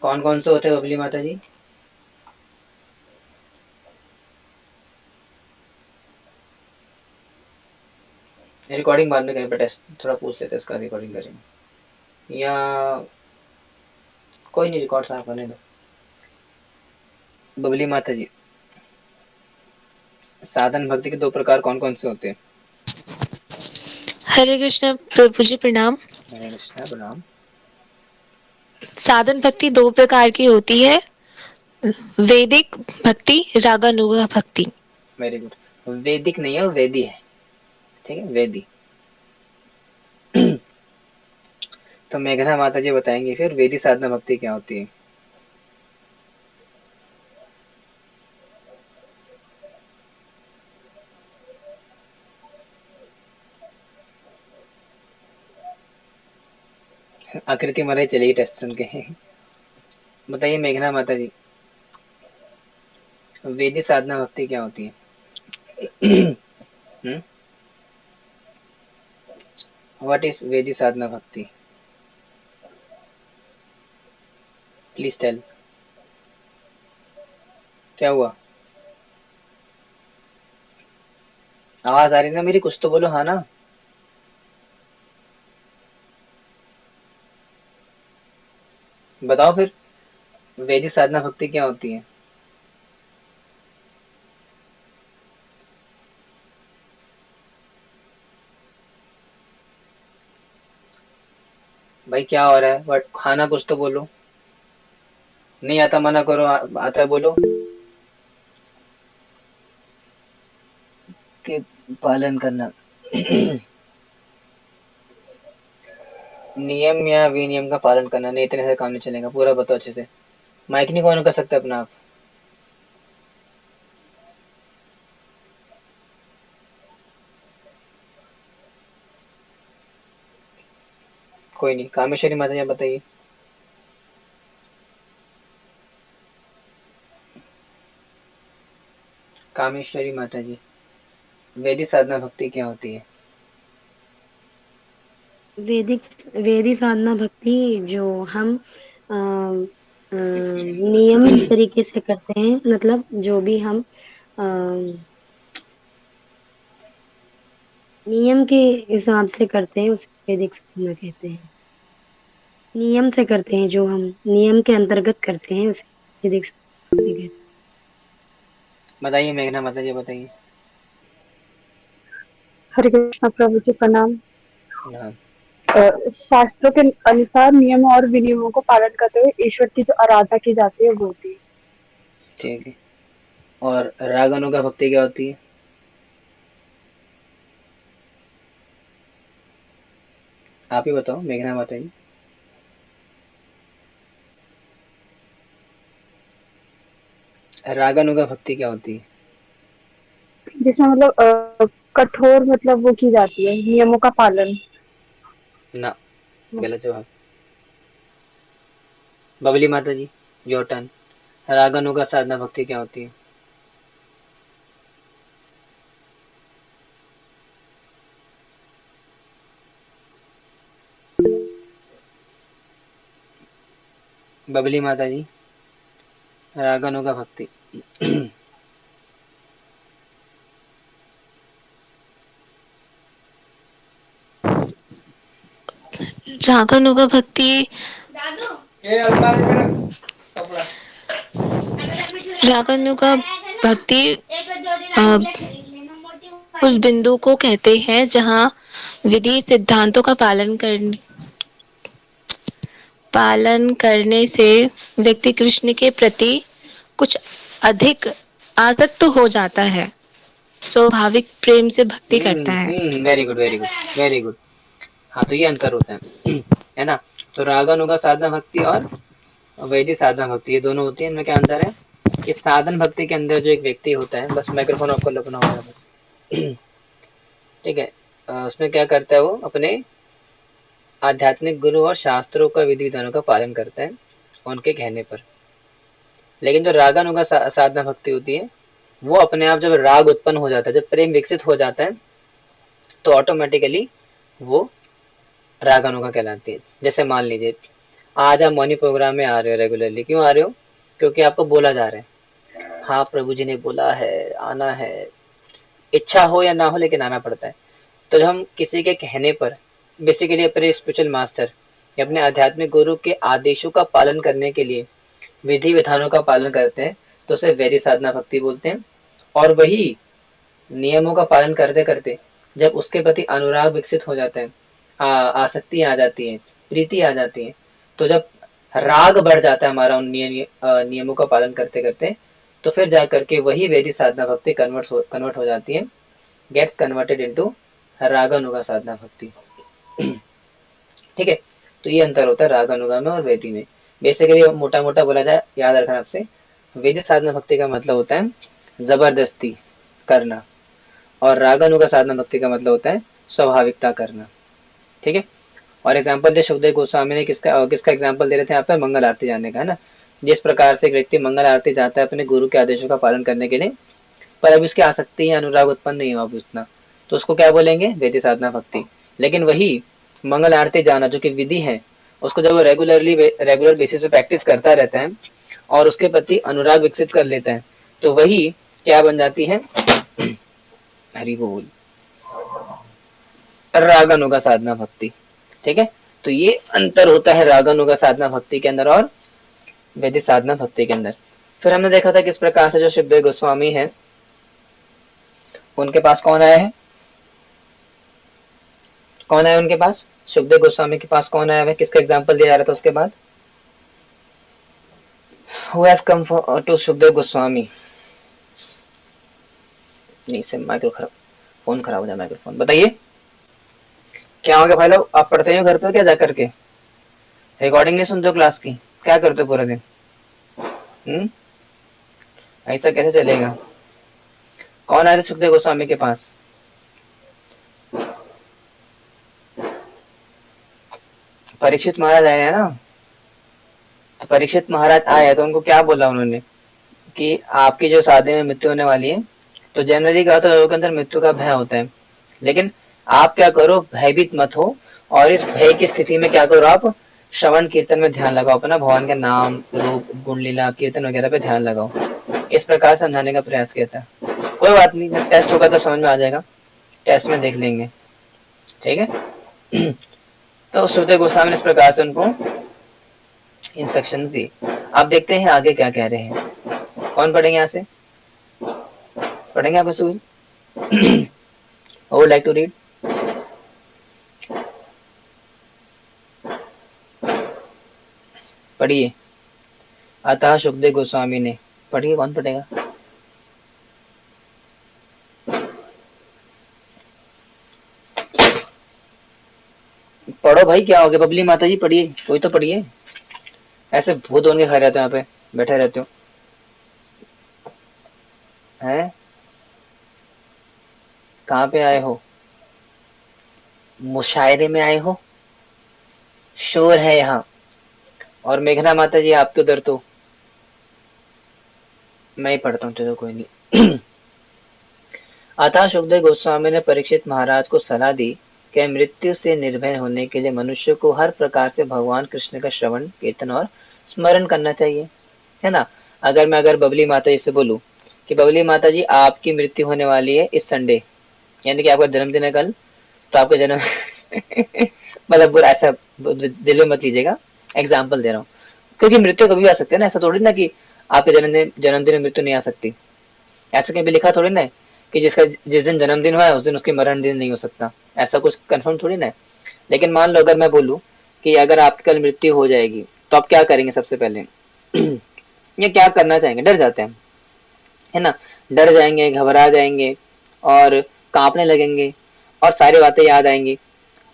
कौन कौन से होते हैं बबली माता जी? रिकॉर्डिंग बाद में करें, पर टेस्ट थोड़ा पूछ लेते हैं, इसका रिकॉर्डिंग करेंगे या कोई नहीं, रिकॉर्ड साफ करने दो। बबली माता जी, साधन भक्ति के दो प्रकार कौन कौन से होते हैं? हरे कृष्ण प्रभु जी प्रणाम। हरे कृष्णा, प्रणाम। साधन भक्ति दो प्रकार की होती है, वैदिक भक्ति, रागानुगा भक्ति। Very good. वैदिक नहीं है, वो वेदी है। ठीक है, वेदी। तो मेघना माता जी बताएंगे फिर वेदी साधना भक्ति क्या होती है। आकृति मरे चलेगी टेस्ट सुन के। बताइए मेघना माता जी, वेदी साधना भक्ति क्या होती है? व्हाट इज वेदी साधना भक्ति? Please tell. क्या हुआ? आवाज आ रही ना मेरी? कुछ तो बोलो, हाँ ना? बताओ फिर, वेदी साधना भक्ति क्या होती है? भाई क्या हो रहा है? बट खाना कुछ तो बोलो। नहीं आता मना करो, आता है बोलो। के पालन करना। नियम या विनियम का पालन करना, नहीं इतने से काम नहीं चलेगा, पूरा बताओ अच्छे से। माइक नहीं कौन कर सकते अपना आप? कोई नहीं, कामेश्वरी माता जी आप बताइए। कामेश्वरी माता जी, वेदी साधना भक्ति क्या होती है? वैदिक वैदिक साधना भक्ति जो हम नियमित तरीके से करते हैं, मतलब जो भी हम अ, नियम के हिसाब से करते हैं उसे वैदिक साधना कहते हैं। नियम से करते हैं, जो हम नियम के अंतर्गत करते हैं उसे वैदिक साधना कहते हैं। बताइए मेघना माता जी बताइए। हरे कृष्णा प्रभु जी प्रणाम। हाँ। शास्त्रों के अनुसार नियमों और विनियमों को पालन करते हुए ईश्वर की जो आराधना की जाती है वो होती है। ठीक है। और रागानुगा भक्ति क्या होती है? आप ही बताओ मेघना माता जी। रागानुगा भक्ति क्या होती है? जिसमें मतलब कठोर मतलब वो की जाती है, नियमों का पालन। ना, गलत जवाब। बबली माता जी, योर टर्न। रागानुगा साधना भक्ति क्या होती है? बबली माता जी, रागानुगा भक्ति। रागानुगा भक्ति, रागानुगा भक्ति अ, उस बिंदु को कहते हैं जहाँ विधि सिद्धांतों का पालन करने से व्यक्ति कृष्ण के प्रति कुछ अधिक आसक्त हो जाता है, स्वाभाविक प्रेम से भक्ति करता है। Very good, very good, very good. हाँ, तो ये अंतर होता है। है ना? तो रागानुगा साधना भक्ति और वैदिक साधना भक्ति, ये दोनों होती है, इनमें क्या अंतर है? कि साधन भक्ति के अंदर जो एक व्यक्ति होता है, बस माइक्रोफोन आपको लगना होगा बस। ठीक है। उसमें क्या करता है, वो अपने आध्यात्मिक गुरु और शास्त्रों का विधि विधानों का पालन करता है उनके कहने पर। लेकिन जो रागानुगा साधना भक्ति होती है, वो अपने आप जब राग उत्पन्न हो जाता है, जब प्रेम विकसित हो जाता है, तो ऑटोमेटिकली वो रागानुगा कहलाती है। जैसे मान लीजिए, आज आप मॉर्निंग प्रोग्राम में आ रहे हो रेगुलरली, क्यों आ रहे हो? क्योंकि आपको बोला जा रहा है, हाँ प्रभु जी ने बोला है आना है, इच्छा हो या ना हो लेकिन आना पड़ता है। तो जब हम किसी के कहने पर, बेसिकली अपने स्पिरिचुअल मास्टर या अपने आध्यात्मिक गुरु के आदेशों का पालन करने के लिए विधि विधानों का पालन करते हैं, तो उसे वैदिक साधना भक्ति बोलते हैं। और वही नियमों का पालन करते करते जब उसके प्रति अनुराग विकसित हो जाता है, आसक्ति आ जाती है, प्रीति आ जाती है, तो जब राग बढ़ जाता है हमारा उन नियमों का पालन करते करते, तो फिर जाकर के वही वैदिक साधना भक्ति कन्वर्ट हो जाती है, गेट्स कन्वर्टेड इनटू रागानुगा साधना भक्ति। ठीक है, तो ये अंतर होता है रागानुगा में और वैदिक में। बेसिकली मोटा मोटा बोला जाए, याद रखना आपसे, वैदिक साधना भक्ति का मतलब होता है जबरदस्ती करना, और रागानुगा साधना भक्ति का मतलब होता है स्वाभाविकता करना। ठीक है, और एग्जाम्पल दे सुखदेव गोस्वामी ने किसका एग्जाम्पल दे रहे थे यहाँ पे? मंगल आरती जाने का, है ना। जिस प्रकार से एक व्यक्ति मंगल आरती जाता है अपने गुरु के आदेशों का पालन करने के लिए, पर अभी उसकी आसक्ति या अनुराग उत्पन्न नहीं हुआ अभी उतना, तो उसको क्या बोलेंगे? वैदिक साधना भक्ति। लेकिन वही मंगल आरती जाना जो कि विधि है, उसको जब वो रेगुलर बेसिस पे प्रैक्टिस करता रहता है और उसके प्रति अनुराग विकसित कर लेता है, तो वही क्या बन जाती है? हरि बोल, रागानुगा साधना भक्ति। ठीक है, तो ये अंतर होता है रागानुगा साधना भक्ति के अंदर और वैदिक साधना भक्ति के अंदर। फिर हमने देखा था किस प्रकार से जो सुखदेव गोस्वामी है उनके पास कौन आया है? कौन आया उनके पास? सुखदेव गोस्वामी के पास कौन आया है? किसका एग्जाम्पल दिया जा रहा था उसके बाद? Who has come to Sukhdev Goswami? नहीं से फोन खराब हो जाए, माइक्रोफोन। बताइए क्या हो गया भाई लोग? आप पढ़ते हो घर पे क्या जाकर के? रिकॉर्डिंग नहीं सुनते हो क्लास की? क्या करते हो पूरा दिन? ऐसा कैसे चलेगा? कौन आया था सुखदेव गोस्वामी के पास? परीक्षित महाराज आए हैं ना। तो परीक्षित महाराज आए तो उनको क्या बोला उन्होंने कि आपकी जो शादी में मृत्यु होने वाली है, तो जनरली क्या होता है लोगों के अंदर मृत्यु का भय होता है, लेकिन आप क्या करो, भयभीत मत हो, और इस भय की स्थिति में क्या करो, आप श्रवण कीर्तन में ध्यान लगाओ, अपना भगवान का नाम रूप गुण लीला कीर्तन वगैरह पे ध्यान लगाओ। इस प्रकार समझाने का प्रयास किया था। कोई बात नहीं, जब टेस्ट होगा तो समझ में आ जाएगा, टेस्ट में देख लेंगे। ठीक है। तो सुखदेव गोस्वामी ने इस प्रकार से उनको इंस्ट्रक्शन दी। आप देखते हैं आगे क्या कह रहे हैं। कौन पढ़ेंगे यहाँ से? पढ़ेंगे आप वसूल? would like to read? पढ़िए। अतः सुखदेव गोस्वामी ने, पढ़िए, कौन पढ़ेगा? पढ़ो भाई, क्या हो गया? बबली माता जी पढ़िए, कोई तो पढ़िए। ऐसे भूत होने खड़े रहते हो यहाँ पे, बैठे रहते हो हैं। कहाँ पे आए हो? मुशायरे में आए हो? शोर है यहाँ। और मेघना माता जी आपके उधर तो मैं ही पढ़ता हूँ, चलो कोई नहीं। अतः सुखदेव गोस्वामी ने परीक्षित महाराज को सलाह दी कि मृत्यु से निर्भय होने के लिए मनुष्य को हर प्रकार से भगवान कृष्ण का श्रवण कीर्तन और स्मरण करना चाहिए, है ना। अगर बबली माता जी से बोलूं कि बबली माता जी आपकी मृत्यु होने वाली है इस संडे, यानी कि आपका जन्मदिन है कल, तो आपका जन्म मतलब बुरा ऐसा दिल में मत लीजिएगा, एग्जाम्पल दे रहा हूँ, क्योंकि मृत्यु कभी भी आ सकती है ना। ऐसा थोड़ी ना कि आपके जन्मदिन में मृत्यु नहीं आ सकती। ऐसा कहीं भी लिखा थोड़ी ना है कि जिस दिन जन्मदिन हुआ है उस दिन उसकी मरण दिन नहीं हो सकता, ऐसा कुछ कंफर्म थोड़ी ना है। लेकिन मान लो अगर मैं बोलूं कि अगर आपकी कल मृत्यु हो जाएगी तो आप क्या करेंगे? सबसे पहले ये क्या करना चाहेंगे? डर जाते हैं, है ना। डर जाएंगे, घबरा जाएंगे और कांपने लगेंगे, और सारी बातें याद आएंगी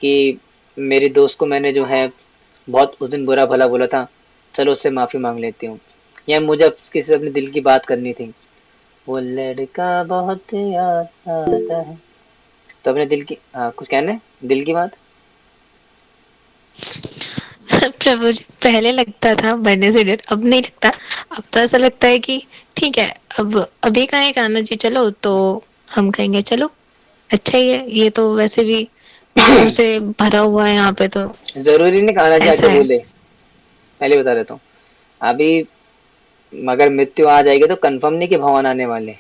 कि मेरे दोस्त को मैंने जो है बहुत उस दिन बुरा भला बोला था, चलो उससे माफी मांग लेती हूँ, या मुझे किसी से अपने दिल की बात करनी थी, वो लड़का बहुत याद आता है, तो अपने दिल की कुछ कहने, दिल की बात। प्रभु जी, पहले लगता था बढ़ने से डर, अब नहीं लगता। अब तो ऐसा लगता है कि ठीक है, अब अभी कहें कान्हा जी चलो, तो हम कहेंगे चलो, अच्छा ही है, ये तो वैसे भी भूतों से भरा हुआ है यहाँ पे, तो जरूरी नहीं कान्हा जी ऐसा आके है। बोले, पहले बता देता हूँ। अभी मगर मृत्यु आ जाएगी तो कंफर्म नहीं कि भगवान आने वाले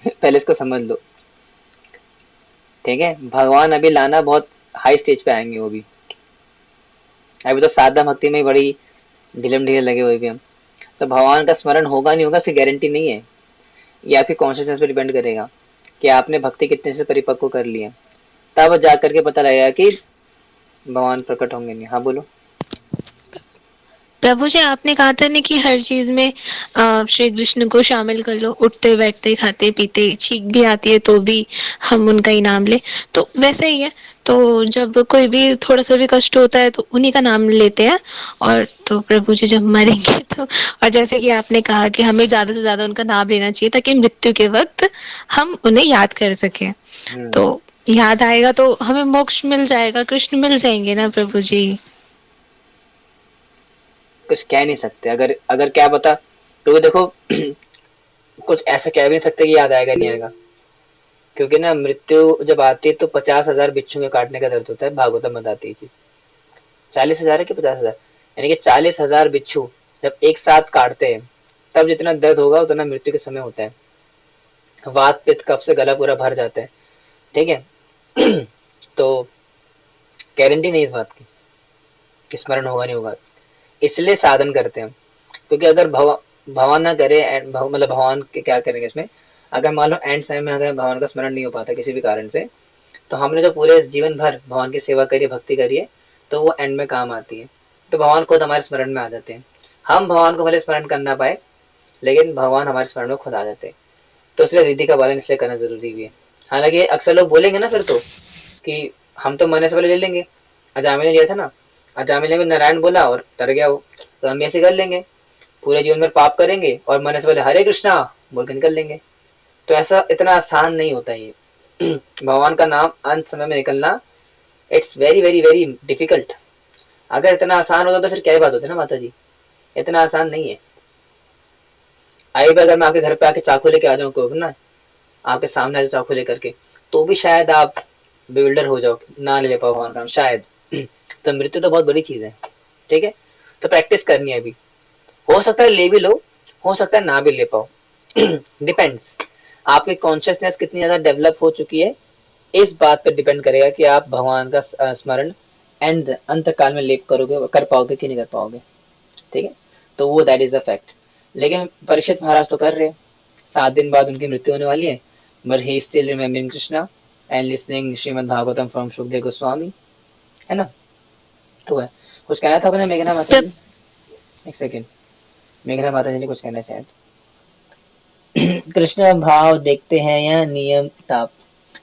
पहले इसको समझ लो, ठीक है। भगवान अभी लाना बहुत हाई स्टेज पे आएंगे वो भी, अभी तो साधना भक्ति में ही बड़ी ढीलम ढीले लगे हुए भी हम। तो भगवान का स्मरण होगा नहीं होगा इसकी गारंटी नहीं है, ये आपकी कॉन्शियसनेस पे डिपेंड करेगा कि आपने भक्ति कितने से परिपक्व कर लिया, तब जा करके पता लगेगा कि भगवान प्रकट होंगे नहीं। हाँ बोलो। प्रभु जी, आपने कहा था ना कि हर चीज में श्री कृष्ण को शामिल कर लो, उठते बैठते खाते पीते छींक भी आती है तो भी हम उनका ही नाम ले, तो वैसे ही है। तो जब कोई भी थोड़ा सा भी कष्ट होता है तो उन्हीं का नाम लेते हैं। और तो प्रभु जी जब मरेंगे तो, और जैसे कि आपने कहा कि हमें ज्यादा से ज्यादा उनका नाम लेना चाहिए ताकि मृत्यु के वक्त हम उन्हें याद कर सकें। हम्म, तो याद आएगा तो हमें मोक्ष मिल जाएगा, कृष्ण मिल जाएंगे ना प्रभु जी। कुछ कह नहीं सकते, अगर अगर क्या बता तो देखो कुछ ऐसा कह भी नहीं सकते कि याद आएगा नहीं आएगा, क्योंकि ना मृत्यु जब आती है तो 50,000 बिच्छू के काटने का दर्द होता है, भागवतम में बताती है चीज। 40,000 है कि 50,000, यानी कि 40,000 बिच्छू जब एक साथ काटते हैं तब जितना दर्द होगा उतना मृत्यु के समय होता है। वात पित्त कफ से गला पूरा भर जाता है, ठीक है। तो गारंटी नहीं इस बात की कि स्मरण होगा नहीं होगा, इसलिए साधन करते हैं हम। क्योंकि अगर भगवान ना करे मतलब भगवान के क्या करेंगे इसमें, अगर मान लो एंड समय में अगर भगवान का स्मरण नहीं हो पाता किसी भी कारण से, तो हमने जो पूरे जीवन भर भगवान की सेवा करी भक्ति करी है तो वो एंड में काम आती है, तो भगवान खुद हमारे स्मरण में आ जाते हैं। हम भगवान को भले स्मरण कर ना पाए लेकिन भगवान हमारे स्मरण में खुद आ जाते हैं। तो इसलिए विधि का पालन इसलिए करना जरूरी भी है। हालांकि अक्सर लोग बोलेंगे ना फिर तो कि हम तो मरने से पहले ले लेंगे, अजामिल ने लिया था ना, अजामिल ने नारायण बोला और तर गया वो, तो हम ऐसे कर लेंगे, पूरे जीवन में पाप करेंगे और मरने से पहले हरे कृष्णा बोल के निकल लेंगे। तो ऐसा इतना आसान नहीं होता ये भगवान का नाम अंत समय में निकलना, it's very very very difficult. अगर इतना आसान होता तो फिर क्या बात होती ना माता जी, इतना आसान नहीं है। आई भी अगर मैं आपके घर पे आके चाकू लेके आ जाऊँ को ना, आपके सामने आ जाऊँ चाकू लेकर के, तो भी शायद आप बेविल्डर हो जाओ, ना ले पाओ भगवान का नाम शायद। तो मृत्यु तो बहुत बड़ी चीज है, ठीक है। तो प्रैक्टिस करनी है अभी, हो सकता है ले भी लो, हो सकता है ना भी ले पाओ, डिपेंड्स आपकी कॉन्शियसनेस कितनी ज्यादा डेवलप हो चुकी है, इस बात पर डिपेंड करेगा कि आप भगवान का स्मरण एंड अंत काल में लेप करोगे, कर पाओगे कि नहीं कर पाओगे, ठीक है। तो वो दैट इज अ फैक्ट। लेकिन परीक्षित महाराज तो कर रहे हैं, 7 दिन बाद उनकी मृत्यु होने वाली है, but he still remembering Krishna and listening Shrimad Bhagavatam from Shukdev Goswami, है ना। तो है कुछ कहना था अपने मेघना माता जी, एक सेकेंड, मेघना माता जी ने कुछ कहना शायद। कृष्ण भाव देखते हैं या नियम ताप,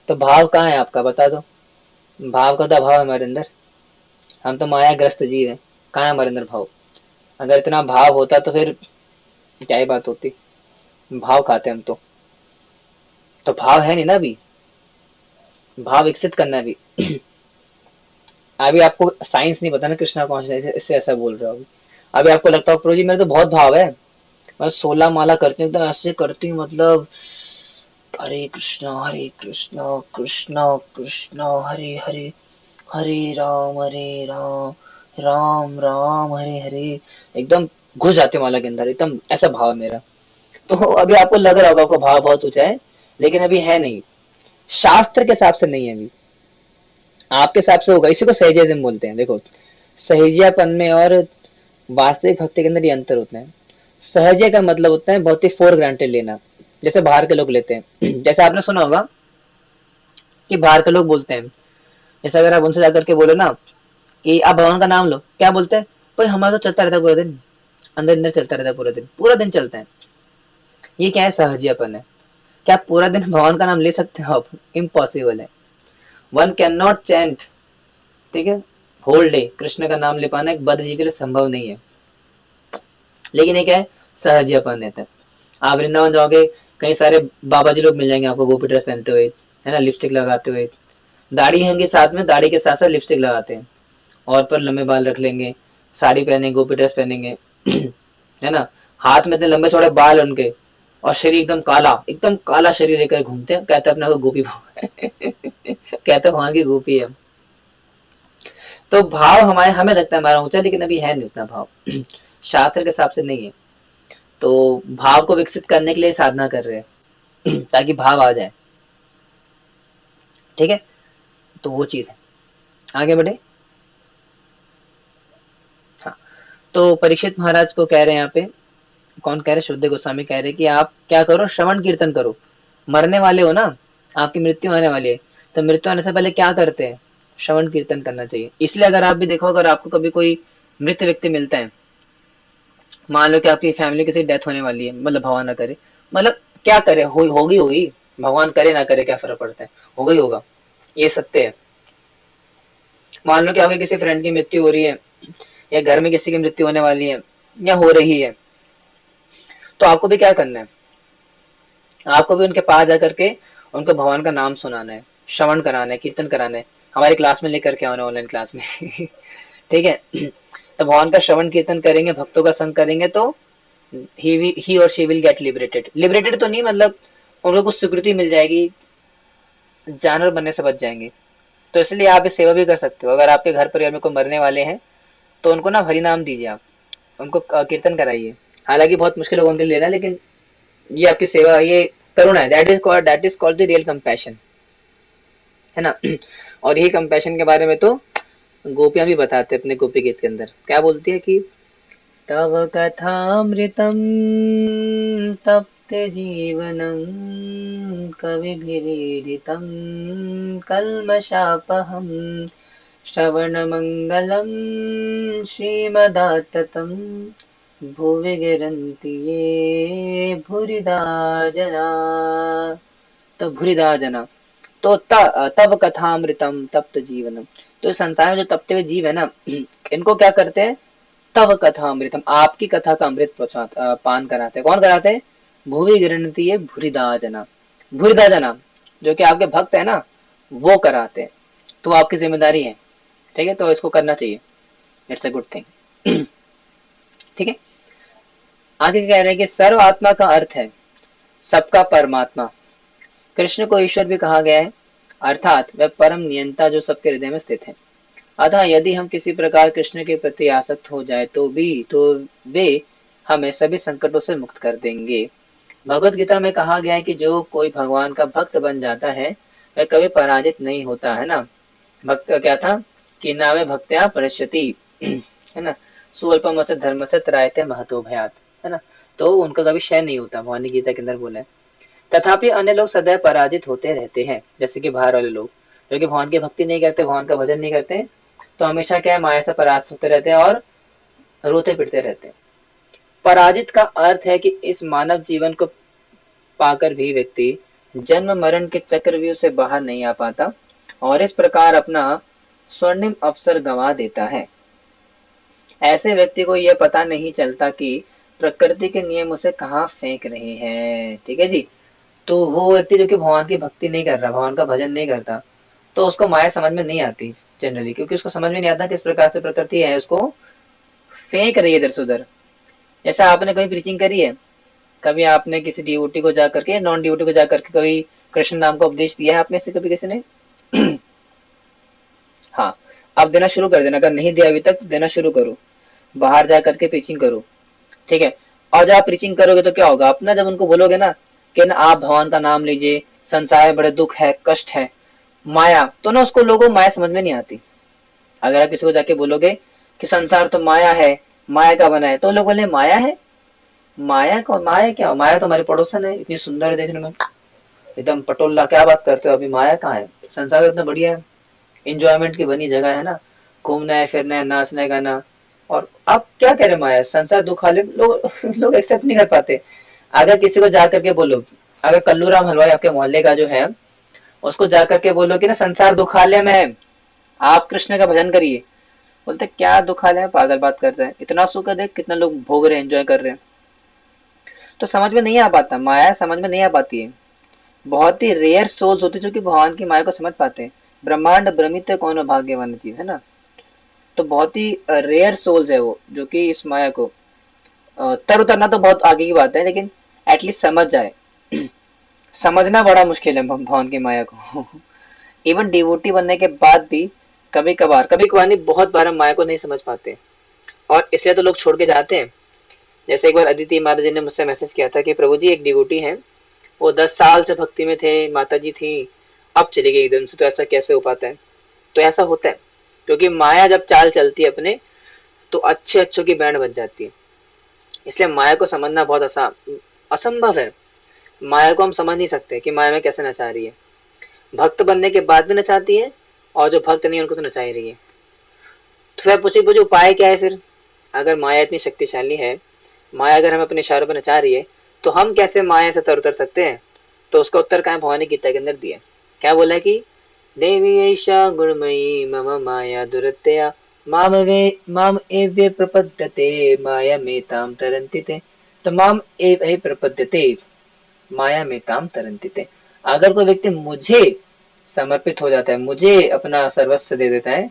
तो भाव कहाँ है आपका बता दो, भाव का तो अभाव है हमारे अंदर, हम तो माया ग्रस्त जीव है, कहाँ है हमारे अंदर भाव। अगर इतना भाव होता तो फिर क्या ही बात होती, भाव खाते हम तो भाव है नहीं ना अभी, भाव विकसित करना है अभी। अभी आपको साइंस नहीं पता ना कृष्णा कौन सा, इससे ऐसा बोल रहे हो अभी आपको लगता है प्रो जी मेरे तो बहुत भाव है, मैं 16 माला करती हूँ एकदम ऐसे करती हूँ, मतलब हरे कृष्णा कृष्णा कृष्णा हरे हरे, हरे राम राम राम हरे हरे, एकदम घुस जाते माला के अंदर, एकदम ऐसा भाव है मेरा। तो अभी आपको लग रहा होगा आपको भाव बहुत ऊंचा है, लेकिन अभी है नहीं, शास्त्र के हिसाब से नहीं है अभी, आपके हिसाब से होगा। इसी को सहजिज्म बोलते हैं। देखो सहजियापन में और वास्तविक भक्ति के अंदर ये अंतर होता है। सहज का मतलब होता है बहुत ही फॉर ग्रांटेड लेना, जैसे बाहर के लोग लेते हैं। जैसे आपने सुना होगा कि बाहर के लोग बोलते हैं, जैसे अगर आप उनसे जाकर के बोलो ना कि आप भगवान का नाम लो, क्या बोलते हैं, भाई हमारा तो चलता रहता है पूरा दिन, अंदर अंदर चलता रहता है पूरा दिन चलता है। ये क्या है, सहजियापन है। क्या आप पूरा दिन भगवान का नाम ले सकते हो आप, इम्पॉसिबल है। वन कैन नॉट चैंट, ठीक है, होल डे कृष्ण का नाम ले पाना एक बद्ध जी के लिए संभव नहीं है। लेकिन ये क्या है, सहजियापन रहता है। आप वृंदावन जाओगे, कई सारे बाबा जी लोग मिल जाएंगे आपको गोपी ड्रेस पहनते हुए, है ना, लिपस्टिक लगाते हुए, दाढ़ी हैंगी साथ में, दाढ़ी के साथ साथ लिपस्टिक लगाते हैं, और पर लंबे बाल रख लेंगे, साड़ी पहनेंगे, गोपी ड्रेस पहनेंगे, है ना, हाथ में इतने लंबे चौड़े बाल उनके, और शरीर एकदम काला शरीर लेकर घूमते हैं, कहते हैं अपने को गोपी भाव कहते हैं वहां की गोपी है। तो भाव हमारे, हमें लगता है हमारा ऊंचा, लेकिन अभी है नहीं उतना भाव। शास्त्र के हिसाब से नहीं है। तो भाव को विकसित करने के लिए साधना कर रहे हैं ताकि भाव आ जाए, ठीक है। तो वो चीज है, आगे बढ़े। हाँ, तो परीक्षित महाराज को कह रहे हैं यहाँ पे, कौन कह रहे, शुद्ध गोस्वामी कह रहे कि आप क्या करो, श्रवण कीर्तन करो। मरने वाले हो ना, आपकी मृत्यु आने वाली है, तो मृत्यु आने से पहले क्या करते हैं, श्रवण कीर्तन करना चाहिए। इसलिए अगर आप भी देखो, अगर आपको कभी कोई मृत व्यक्ति मिलता है, मान लो कि आपकी फैमिली किसी डेथ होने वाली है, मतलब भगवान ना करे, मतलब क्या करे, होगी होगी, भगवान करे ना करे क्या फर्क पड़ता है, होगा ही होगा, ये सत्य है। मान लो कि आपके किसी फ्रेंड की मृत्यु हो रही है, या घर में किसी की मृत्यु होने वाली है या हो रही है, तो आपको भी क्या करना है, आपको भी उनके पास जाकर के उनको भगवान का नाम सुनाना है, श्रवण कराना है, कीर्तन कराना है। हमारी क्लास में लेकर के आना, ऑनलाइन क्लास में ठीक है। तो भगवान का श्रवण कीर्तन करेंगे, भक्तों का संग करेंगे, तो ही और she will get liberated. Liberated तो नहीं, मतलब उनको कुछ स्वीकृति मिल जाएगी, जानवर बनने से बच जाएंगे। तो इसलिए आप इस सेवा भी कर सकते हो। अगर आपके घर परिवार में कोई मरने वाले हैं, तो उनको ना हरि नाम दीजिए, आप उनको कीर्तन कराइए। हालांकि बहुत मुश्किल होगा उनके लिए लेना, लेकिन ये आपकी सेवा, ये करुणा है, that is called the real compassion, है ना। और यही कंपैशन के बारे में तो गोपियां भी बताते हैं अपने गोपी गीत के अंदर, क्या बोलती है कि तव कथामृतम तप्त जीवनम कविभिरीडितम कल्मषापहम श्रवणमंगलम श्रीमदाततम भुवि गिरन्ति ये भूरिदा जना। तो भूरिदा जना, तो तब कथामृतम तप्त जीवनम, तो इस संसार में जो तपते हुए जीव है ना, इनको क्या करते हैं, तव कथामृतम, आपकी कथा का अमृत पान कराते हैं। कौन कराते हैं, भुवि गिरन्ति ये भूरिदा जना, भूरिदा जना जो कि आपके भक्त है ना, वो कराते हैं। तो आपकी जिम्मेदारी है, ठीक है, तो इसको करना चाहिए, इट्स अ गुड थिंग, ठीक है। आगे कह रहे हैं कि सर्व आत्मा का अर्थ है सबका परमात्मा। कृष्ण को ईश्वर भी कहा गया है, अर्थात वह परम नियंता जो सबके हृदय में स्थित है। अतः यदि हम किसी प्रकार कृष्ण के प्रति आसक्त हो जाए तो वे हमें सभी संकटों से मुक्त कर देंगे। भगवत गीता में कहा गया है कि जो कोई भगवान का भक्त बन जाता है वह कभी पराजित नहीं होता, है ना। भक्त का क्या था कि नामे भक्त्या परिष्यति, है ना, स्वल्पम से धर्म से त्रायते महतो भयात, है ना। तो उनका कभी क्षय नहीं होता, भगवान ने गीता के अंदर बोला है। तथापि अन्य लोग सदैव पराजित होते रहते हैं, जैसे कि बाहर वाले लोग जो कि भगवान की भक्ति नहीं करते, भगवान का भजन नहीं करते, तो हमेशा क्या है, माया से पराजित होते रहते हैं और रोते पिटते रहते हैं। पराजित का अर्थ है कि इस मानव जीवन को पाकर भी व्यक्ति जन्म मरण के चक्रव्यूह से बाहर नहीं आ पाता और इस प्रकार अपना स्वर्णिम अवसर गंवा देता है। ऐसे व्यक्ति को यह पता नहीं चलता कि प्रकृति के नियम उसे कहाँ फेंक रहे हैं, ठीक है जी। तो वो व्यक्ति जो कि भगवान की भक्ति नहीं कर रहा, भगवान का भजन नहीं करता, तो उसको माया समझ में नहीं आती जनरली, क्योंकि उसको समझ में नहीं आता किस प्रकार से प्रकृति है उसको फेंक रही है इधर से उधर। जैसा आपने कभी प्रीचिंग करी है, कभी आपने किसी डिवोटी को जा करके, नॉन डिवोटी को जा करके कभी कृष्ण नाम का उपदेश दिया है आप में से कभी किसी ने? हाँ, आप देना शुरू कर देना, अगर नहीं दिया अभी तक तो देना शुरू करो, बाहर जा करके प्रीचिंग करो, ठीक है। और जब आप प्रीचिंग करोगे तो क्या होगा, अपना जब उनको बोलोगे ना कि ना आप भगवान का नाम लीजिए, संसार में बड़े दुख है, कष्ट है, माया, तो ना उसको लोगों माया समझ में नहीं आती। अगर आप किसी को जाके बोलोगे कि संसार तो माया है, माया का बना है, तो लोग बोले माया है, माया को, माया क्या, माया तो हमारी पड़ोसन है, इतनी सुंदर है देखने में, एकदम पटोला, क्या बात करते हो, अभी माया कहाँ है, संसार इतना बढ़िया है, इंजॉयमेंट की बनी जगह है ना, घूमना है, फिरना है, नाचना गाना, और आप क्या कह रहे माया, संसार दुखा ले, लोग एक्सेप्ट नहीं कर पाते। अगर किसी को जा करके बोलो, अगर कल्लूराम हलवाई आपके मोहल्ले का जो है, उसको जा करके बोलो कि ना संसार दुखालय में है, आप कृष्ण का भजन करिए, बोलते क्या दुखालय है, पागल बात करते हैं, इतना सुख है, देख कितना लोग भोग रहे हैं, एंजॉय कर रहे हैं। तो समझ में नहीं आ पाता, माया समझ में नहीं आ पाती है। बहुत ही रेयर सोल्स होते जो कि भगवान की माया को समझ पाते हैं। ब्रह्मांड भ्रमित कौन भाग्यवान जीव, है ना। तो बहुत ही रेयर सोल्स है वो जो कि इस माया को तर उतरना तो बहुत आगे की बात है, लेकिन एटलीस्ट समझ जाए। समझना बड़ा मुश्किल है भगवान की माया को। इवन डिवोटी बनने के बाद भी कभी कभार नहीं, बहुत बार हम माया को नहीं समझ पाते और इसलिए तो लोग छोड़ के जाते हैं। जैसे एक बार अदिति माता जी ने मुझसे मैसेज किया था कि प्रभु जी एक डिवोटी है, वो 10 साल से भक्ति में थे, माता जी थी, अब चली गई एकदम से, तो ऐसा कैसे हो पाता है? तो ऐसा होता है क्योंकि माया जब चाल चलती है अपने, तो अच्छे अच्छों की बैंड बन जाती है। इसलिए माया को समझना बहुत असंभव है। माया को हम समझ नहीं सकते कि माया में कैसे नचा रही है। भक्त बनने के बाद भी नचाती है, और जो भक्त नहीं है उनको तो नचा ही रही है। तो फिर पूछे उपाय क्या है फिर? अगर माया इतनी शक्तिशाली है, माया अगर हमें अपने इशारों पर नचा रही है, तो हम कैसे माया से तर उतर सकते हैं? तो उसका उत्तर कहाँ भवानी गीता के अंदर दिया। क्या बोला कि देवी ऐशा गुणमयी मम माया दुरत्यया माम एव्य प्रपद्यते माया में ताम तरन्ति ते। तो माम एव प्रपद्यते माया में ताम तरन्ति ते। अगर कोई व्यक्ति मुझे समर्पित हो जाता है, मुझे अपना सर्वस्व दे देता है,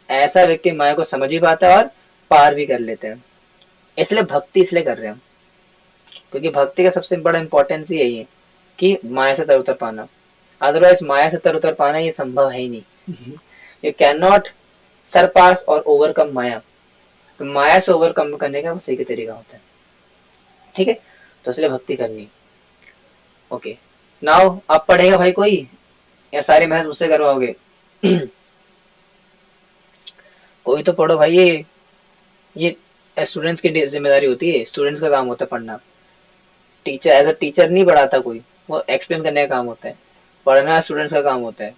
ऐसा व्यक्ति माया को समझ भी पाता है और पार भी कर लेते हैं। इसलिए भक्ति इसलिए कर रहे हैं हम, क्योंकि भक्ति का सबसे बड़ा इंपॉर्टेंस ही यही है कि माया से तर उतर पाना। अदरवाइज माया से तर उतर पाना ये संभव है ही नहीं। यू कैन नॉट सरपास और ओवरकम माया। तो माया से ओवरकम करने का वो सही तरीका होता है। ठीक है, तो इसलिए भक्ति करनी। ओके, नाउ अब पढ़ेगा भाई कोई, या सारी मेहनत मुझसे करवाओगे? कोई तो पढ़ो भाई। ये स्टूडेंट्स की जिम्मेदारी होती है, स्टूडेंट्स का काम होता है पढ़ना। टीचर एज अ टीचर नहीं पढ़ाता कोई, वो एक्सप्लेन करने का काम होता है। पढ़ना स्टूडेंट्स का काम होता है,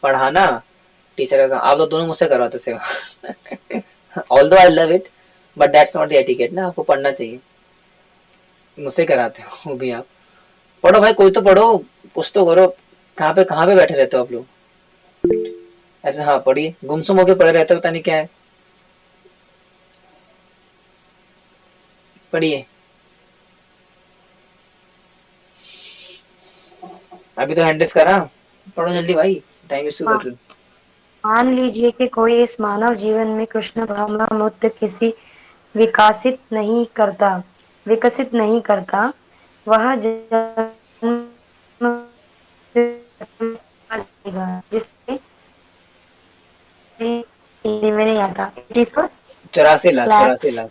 पढ़ाना टीचर का काम। आप तो दोनों मुझसे करवाते सेवा। Although I love it, but that's not the etiquette ना। आपको पढ़ना चाहिए, मुझसे कराते हो वो भी आप। पढ़ो भाई, कोई तो पढ़ो, कुछ तो करो। कहाँ पे बैठे रहते हो आप लोग ऐसे? हाँ पढ़िए, गुमसुम होके पढ़े रहते हो, पता नहीं क्या है। पढ़िए, अभी तो हैंडल्स करा, पढ़ो जल्दी भाई, टाइम वेस्ट क्यों कर रहे हो? मान लीजिए कि कोई इस मानव जीवन में कृष्ण भावना मुक्त किसी विकसित नहीं करता, वह जन्म जिससे में नहीं आता। 84 लाख, लाख 84 लाख।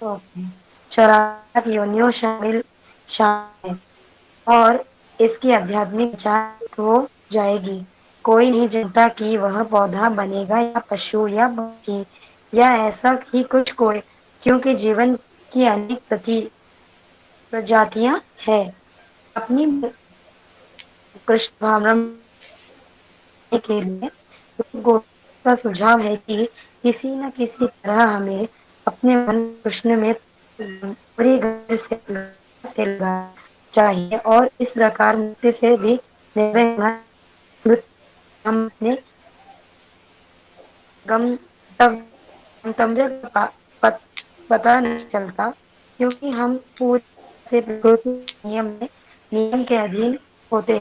84 योनियों शामिल और इसकी आध्यात्मिक जांच हो जाएगी। कोई नहीं जानता कि वह पौधा बनेगा या पशु या पक्षी या ऐसा ही कुछ कोई, क्योंकि जीवन की अनेक प्रजातियां हैं। अपनी कृष्ण भावना के लिए लोगों का सुझाव है कि किसी न किसी तरह हमें अपने मन कृष्ण में पूरी गहराई से लगाना चाहिए और इस प्रकार मुक्ति से भी निर्भय हम अपने गंतव्य का पता नहीं चलता, क्योंकि हम पूरे से प्रकृति नियम के अधीन होते।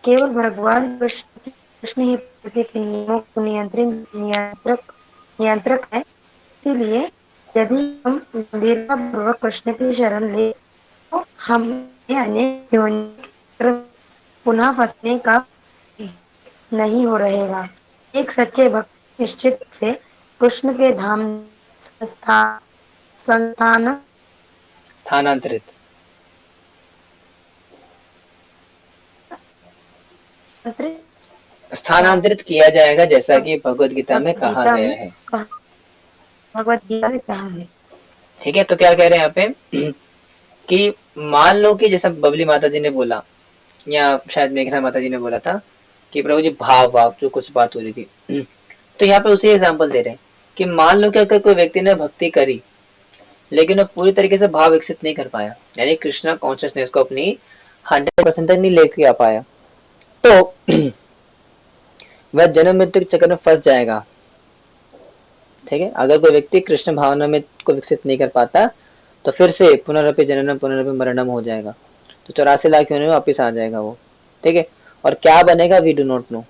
केवल भगवान कृष्ण ही प्रकृति के नियमों को नियंत्रक है। इसीलिए यदि हम गंभीरतापूर्वक कृष्ण की शरण ले, तो हमें अनेक योनियों पुनः फंसने का नहीं हो रहेगा। एक सच्चे भक्त निश्चित से कृष्ण के धाम संस्थान स्थानांतरित स्थानांतरित किया जाएगा, जैसा कि भगवत गीता में कहा गया है। भगवत गीता में कहा है। ठीक है, तो क्या कह रहे हैं यहाँ पे कि मान लो कि जैसा बबली माता जी ने बोला, या शायद मेघना माता जी ने बोला था कि प्रभु जी भाव जो कुछ बात हो रही थी, तो यहाँ पे उसी एग्जाम्पल दे रहे हैं कि मान लो कि अगर कोई व्यक्ति ने भक्ति करी, लेकिन वो पूरी तरीके से भाव विकसित नहीं कर पाया, यानी कृष्णा कॉन्शियसनेस को अपनी 100% तक नहीं लेके आ पाया, तो वह जन्म मृत्यु के चक्कर में फंस जाएगा। ठीक है, अगर कोई व्यक्ति कृष्ण भावना में को विकसित नहीं कर पाता, तो फिर से पुनरपि जननम पुनरपि मरणम हो जाएगा। तो 84 लाख योनि में वापिस आ जाएगा वो। ठीक है, और क्या बनेगा वी डू नॉट नो।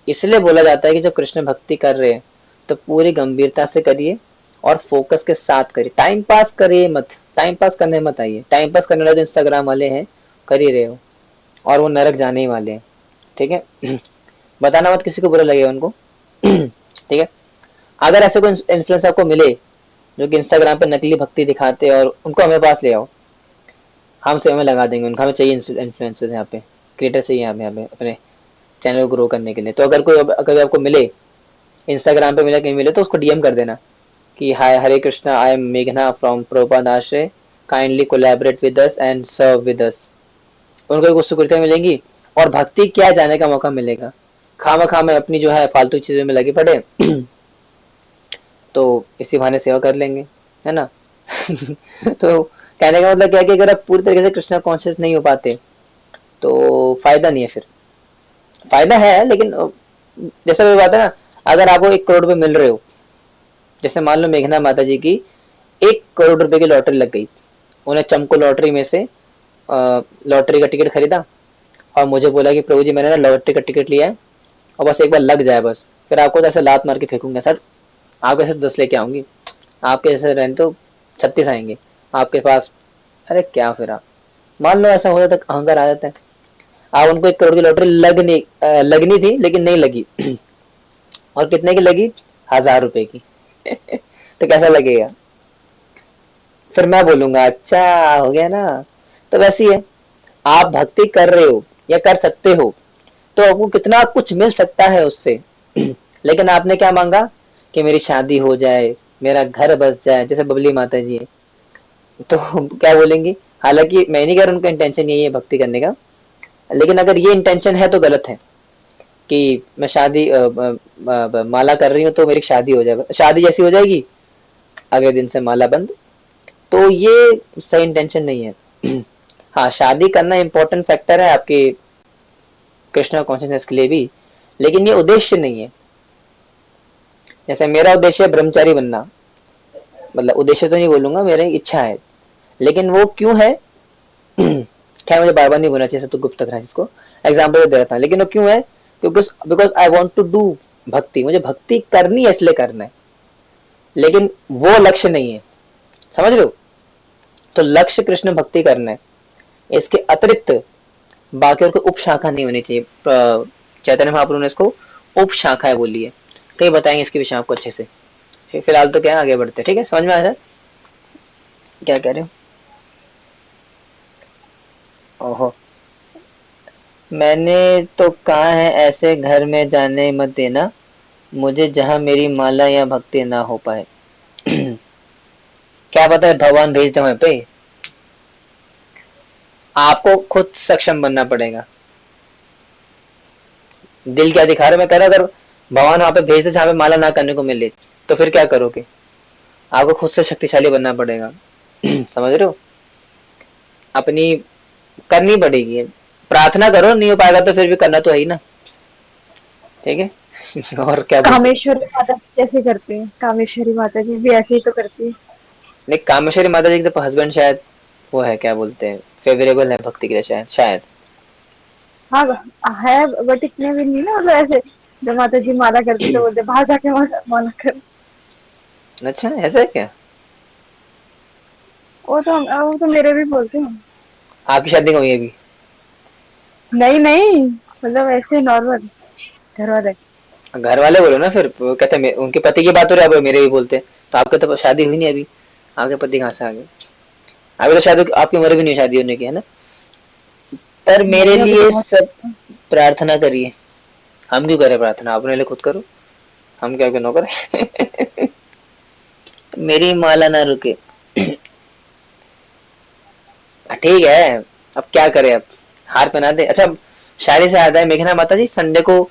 इसलिए बोला जाता है कि जब कृष्ण भक्ति कर रहे हैं तो पूरी गंभीरता से करिए और फोकस के साथ करिए। टाइम पास करिए मत, टाइम पास करने मत आइए। टाइम पास करने वाले जो इंस्टाग्राम वाले हैं कर ही रहे हो, और वो नरक जाने ही वाले हैं। ठीक है, बताना मत किसी को बुरा लगेगा उनको। ठीक है, अगर ऐसे कोई इन्फ्लुएंसर आपको मिले जो कि इंस्टाग्राम पे नकली भक्ति दिखाते हैं और उनको हमें पास ले आओ, हम सेवा में लगा देंगे उनको, हमें चाहिए इन्फ्लुएंसर्स यहाँ पे, क्रिएटर चाहिए यहाँ पे अपने चैनल को ग्रो करने के लिए। तो अगर कोई अगर आपको मिले इंस्टाग्राम पे, मिले कहीं मिले, तो उसको डीएम कर देना कि hi Hare Krishna, I am मेघना from Prabhupada Ashray, kindly collaborate with us and serve with us. उनको कुछ सुकृतियाँ मिलेंगी और भक्ति क्या जाने का मौका मिलेगा। खामा में अपनी जो है फालतू चीजों में लगे पड़े तो इसी बहाने सेवा कर लेंगे, है ना। तो कहने का मतलब क्या है कि अगर आप पूरी तरीके से कृष्णा कॉन्शियस नहीं हो पाते तो फायदा नहीं है। फिर फायदा है लेकिन जैसा भी बात है ना, अगर आपको 1 करोड़ रुपए मिल रहे हो, जैसे मान लो मेघना माता जी की 1 करोड़ रुपए की लॉटरी लग गई, उन्हें चमको लॉटरी में से लॉटरी का टिकट खरीदा और मुझे बोला कि प्रभु जी मैंने ना लॉटरी का टिकट लिया है और बस एक बार लग जाए बस, फिर आपको तो ऐसे लात मार के फेंकूंगा सर, आपके ऐसे 10 लेके आऊंगी, आपके जैसे रहने तो 36 आएंगे आपके पास। अरे क्या फिर आप मान लो ऐसा हो जाता, अहंकार आ जाता है। आप उनको 1 करोड़ की लॉटरी लगनी थी लेकिन नहीं लगी और कितने की लगी, 1000 रुपए की। तो कैसा लगेगा, फिर मैं बोलूंगा अच्छा हो गया ना। तो वैसे ही है, आप भक्ति कर रहे हो या कर सकते हो तो आपको कितना कुछ मिल सकता है उससे। लेकिन आपने क्या मांगा कि मेरी शादी हो जाए, मेरा घर बस जाए, जैसे बबली माता जी है, तो क्या बोलेंगी, हालांकि मैं नहीं कह रहा उनका इंटेंशन यही है भक्ति करने का, लेकिन अगर ये इंटेंशन है तो गलत है कि मैं शादी माला कर रही हूँ तो मेरी शादी हो जाए, शादी जैसी हो जाएगी अगले दिन से माला बंद, तो ये सही इंटेंशन नहीं है। हाँ, शादी करना इम्पोर्टेंट फैक्टर है आपके कृष्णा कॉन्शियसनेस के लिए भी, लेकिन ये उद्देश्य नहीं है। जैसे मेरा उद्देश्य है ब्रह्मचारी बनना, मतलब उद्देश्य तो नहीं बोलूंगा, मेरी इच्छा है, लेकिन वो क्यों है क्या मुझे बार बार नहीं बोलना चाहिए तो गुप्त रहा है इसको, एग्जाम्पल दे रहा था, लेकिन वो क्यों है, क्योंकि because I want to do bhakti, मुझे भक्ति करनी है इसलिए करना है, लेकिन वो लक्ष्य नहीं है, समझ रहे हो। तो लक्ष्य कृष्ण भक्ति करना है, इसके अतिरिक्त बाकी और कोई उप शाखा नहीं होनी चाहिए। चैतन्य महाप्रभु ने इसको उप शाखाएं बोली है, कई बताएंगे इसके विषय आपको अच्छे से। फिलहाल तो क्या है, आगे बढ़ते, ठीक है, समझ में आया क्या कह रहे हो। ओहो, मैंने तो कहा है ऐसे घर में जाने मत देना मुझे जहां मेरी माला या भक्ति ना हो पाए। क्या पता है भगवान भेज दे वहां पे, आपको खुद सक्षम बनना पड़ेगा। दिल क्या दिखा रहा है, मैं कह रहा अगर भगवान वहां पे भेज दे जहां पे माला ना करने को मिले तो फिर क्या करोगे, आपको खुद से शक्तिशाली बनना पड़ेगा। समझ रहे हो, अपनी करनी पड़ेगी, प्रार्थना करो, नहीं हो पाएगा तो फिर भी करना तो है ही ना, ठीक है। और क्या बोल सकते, कामेश्वरी माता जी कैसे करते हैं? कामेश्वरी माता जी भी ऐसे ही तो करती है। नहीं कामेश्वरी माता जी के हस्बैंड शायद वो है, क्या बोलते हैं, फेवरेबल है भक्ति के लिए शायद शायद। हाँ है, बट इतने भी नहीं ना, मतलब ऐसे जब माता जी माला करती तो बोलते बाहर जाके माला माला कर। अच्छा ऐसा है क्या, वो तो मेरे भी बोलते हैं। आपकी शादी कब हुई है अभी, नहीं नहीं, मतलब ऐसे नॉर्मल घर वाले। घर वाले बोलो ना, फिर वो कहते हैं उनके पति की बात हो रही है, आप मेरे भी बोलते हैं, तो आपके तो शादी हुई नहीं अभी, आपके पति कहाँ से आ गए, अभी तो शायद आपकी उम्र भी नहीं शादी होने की, है ना। पर मेरे नहीं अभी तो लिए बहुत। सब प्रार्थना करिए, हम क्यों करें प्रार्थना, अपने लिए खुद करो, हम क्या क्यों ना करें। मेरी माला ना रुके। ठीक है, अब क्या करें, अब हार पहना दे। अच्छा, शादी से याद है मेघना माता जी, संडे को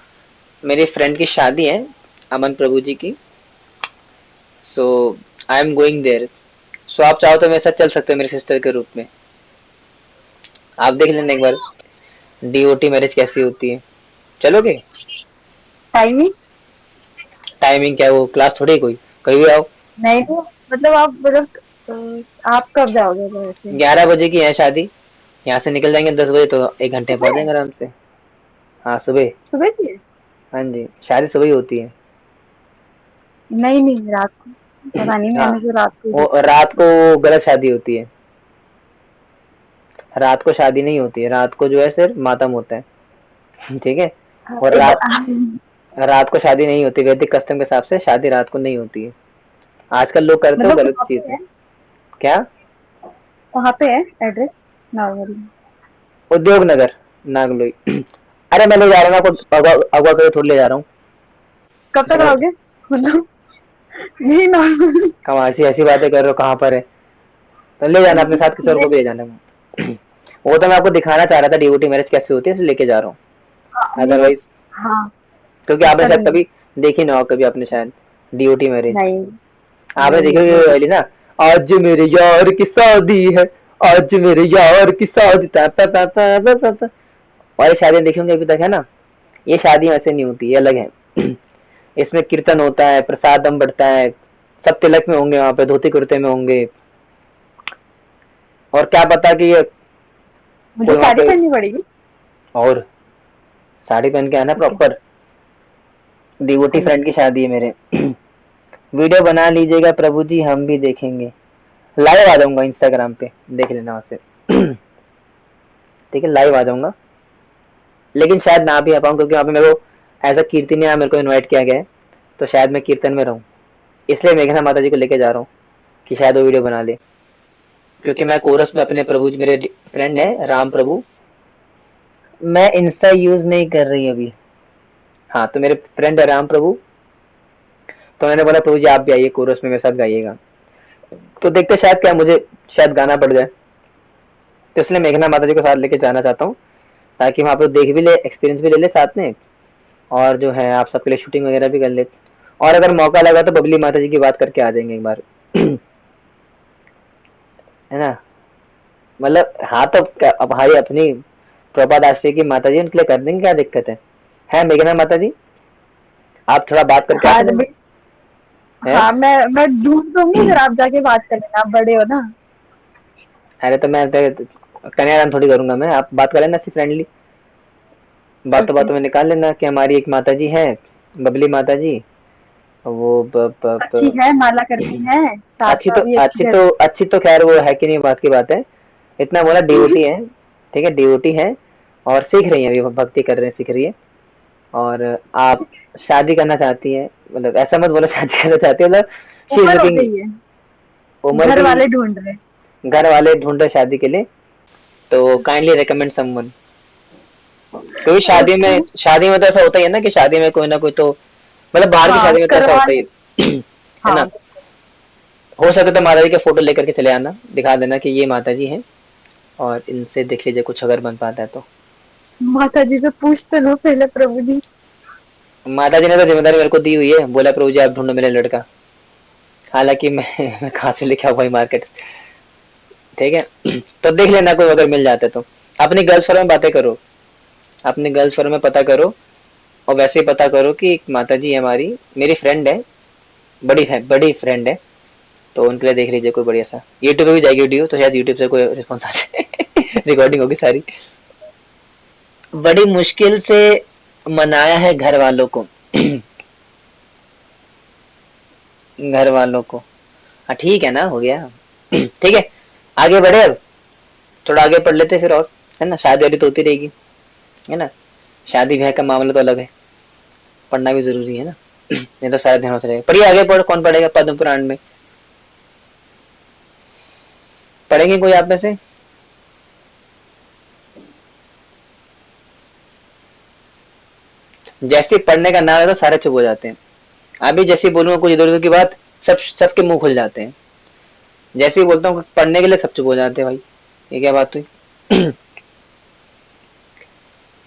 मेरी फ्रेंड की शादी है, अमन प्रभु जी की, सो आई एम गोइंग देयर, सो आप चाहो तो मेरे साथ चल सकते हो मेरे सिस्टर के रूप में, आप देख लेना एक बार डीओटी मैरिज कैसी होती है, चलोगे। टाइमिंग टाइमिंग क्या है, वो क्लास थोड़ी है कोई, कहीं भी आओ। नहीं तो मतलब आप मतलब आप कब जाओगे तो ऐसे? 11 बजे की है शादी, यहाँ से निकल जाएंगे 10 बजे, तो 1 घंटे पहुंच सुबह? जाएंगे आराम से। हाँ सुबह, सुबह की है? हाँ जी शादी सुबह ही होती है। नहीं नहीं, रात को। पता नहीं, हाँ, मैंने जो रात को वो देखा। रात को गलत शादी होती है, रात को शादी नहीं होती है, रात को जो है सिर्फ मातम होता है। ठीक है, हाँ, और एक रात, बार रात को शादी नहीं होती, वैदिक कस्टम के हिसाब से शादी रात को नहीं होती है। आजकल लोग करते हो मतलब गलत कहाँ चीज पे है। है? क्या? कहाँ पे है एड्रेस? नागौर में। उद्योग नगर, नागलोई। अरे मैं ले जा रहा हूँ आपको, अगवा अगवा करके थोड़ी ले जा रहा हूँ। कब तक चलो, आओगे? मतलब नहीं नॉर्मल। कम ऐसी ऐसी बातें कर रहे हो, कहाँ पर है? तो ले जाना अपने साथ, किसी और को भी ले जाना। वो तो मैं आपको दिखाना चाह रहा था डीओटी मैरिज कैसे होती है, इसलिए लेके जा रहा हूँ। नहीं वो, अदरवाइज, हाँ क्योंकि आपने शायद करूंगी। कभी देखी ना हो, कभी आपने शायद डीओटी मैरिज नहीं आपने देखी नहीं होगी नहीं वाली ना, आज मेरे यार की शादी है, आज मेरे यार की शादी, ता ता ता ता ता ता ता। और ये शादियां देखी होंगी अभी तक, है ना? ये शादी वैसे नहीं होती, ये अलग है। इसमें कीर्तन होता है, प्रसाद दम बढ़ता है, सब तिलक में होंगे, वहां पे धोती कुर्ते में होंगे, और क्या पता कि ये मुझे कोई वहां साड़ी पे, पहननी पड़ेगी। और साड़ी पहन के आना ठीक है प्रॉपर। डिवोटी फ्रेंड की आऊंगी। शादी है मेरे। वीडियो बना लीजिएगा प्रभु जी, हम भी देखेंगे। लाइव आ जाऊंगा इंस्टाग्राम पे, देख लेना वहां से। ठीक है, लाइव आ जाऊंगा, लेकिन शायद ना भी आ पाऊँ, क्योंकि वहाँ पे मेरे को ऐसा कीर्तन मेरे को इनवाइट किया गया है, तो शायद मैं कीर्तन में रहूँ। इसलिए मेघना माता जी को लेके जा रहा हूँ कि शायद वो वीडियो बना ले, क्योंकि मैं कोरस में अपने प्रभु जी, मेरे फ्रेंड है राम प्रभु। मैं इंस्टा यूज नहीं कर रही अभी। हाँ, तो मेरे फ्रेंड है राम प्रभु, तो मैंने बोला प्रभु जी आप भी आइए कोरस में मेरे साथ गाइएगा। तो देखते शायद क्या मुझे शायद गाना पड़ जाए, तो इसलिए मेघना माता जी को साथ लेके जाना चाहता हूँ, ताकि वहाँ पे देख भी ले, एक्सपीरियंस भी ले ले साथ में, और जो है आप सबके लिए शूटिंग वगैरह भी कर ले। और अगर मौका लगा तो बबली माता जी की बात करके आ जाएंगे एक बार। है ना? मतलब हाँ, तो अब हमारी अपनी प्रभात आश्रय की माता जी, उनके लिए कर देंगे, क्या दिक्कत है मेघना माता जी? आप थोड़ा बात करके आ हाँ सकते अभी, हैं? हाँ मैं ढूंढ दूंगी, फिर आप जाके बात कर लेना, आप बड़े हो ना। अरे तो मैं कन्यादान थोड़ी करूंगा मैं, आप बात कर लेना ऐसी फ्रेंडली, बातों ओके। बातों में निकाल लेना कि हमारी एक माता जी है, बबली माता जी, वो अच्छी है, माला करती है, अच्छी तो साथ भी अच्छी अच्छी तो रहती अच्छी तो खैर वो है कि नहीं, बात की बात है। इतना बोला है। डिवोटी है, ठीक है डिवोटी है, और सीख रही है अभी, भक्ति कर रहे हैं, सीख रही है। और आप शादी करना चाहती है, मतलब ऐसा मत बोलो शादी करना चाहती है, मतलब शी इज उम्र हो लुकिंग, गई है, उम्र घर भी, वाले ढूंढ रहे हैं। घर वाले ढूंढ रहे शादी के लिए, तो काइंडली रिकमेंड समवन। क्योंकि ओके। शादी में तो ऐसा होता ही है ना, कि शादी में कोई ना कोई तो, मतलब बाहर की हाँ शादी में तो ऐसा होता करवाने। ही है। है हाँ ना? हो सके तो माता जी के फोटो लेकर के चले आना, दिखा देना कि ये माता जी हैं, और इनसे देख लीजिए कुछ अगर बन पाता है तो। माता जी से पूछ तो लो पहले प्रभु जी। माता जी ने तो जिम्मेदारी मेरे को दी हुई है, बोला प्रभु जी आप ढूंढो मेरे लड़का। हालांकि मैं कहाँ से लेके आऊँ भाई मार्केट से, ठीक है। तो देख लेना कोई अगर मिल जाता है तो। अपनी गर्ल्स फोरम में बातें करो, अपनी गर्ल्स फोरम में पता करो, और वैसे ही पता करो कि एक माता जी हमारी, मेरी फ्रेंड है, बड़ी फ्रेंड है, तो उनके लिए देख लीजिए कोई बढ़िया सा। यूट्यूब पे भी जाएगी वीडियो, तो शायद यूट्यूब से कोई रिस्पॉन्स आ जाए। रिकॉर्डिंग होगी सारी। बड़ी मुश्किल से मनाया है घर वालों को। घर वालों को, हाँ ठीक है ना, हो गया। ठीक है, आगे बढ़े अब, थोड़ा आगे पढ़ लेते फिर, और है ना, शादी वादी तो होती रहेगी, है ना? शादी ब्याह का मामला तो अलग है, पढ़ना भी जरूरी है ना। नहीं तो सारा ध्यान चलेगा। पढ़िए आगे, पढ़, कौन पढ़ेगा पद्म पुराण में? पढ़ेंगे कोई आप में से? जैसे ही पढ़ने का नाम है तो सारे चुप हो जाते हैं। अभी जैसे ही बोलूंगा कुछ इधर उधर की बात, सबके मुंह खुल जाते हैं। जैसे ही बोलता हूँ पढ़ने के लिए, सब चुप हो जाते हैं भाई, ये क्या बात हुई?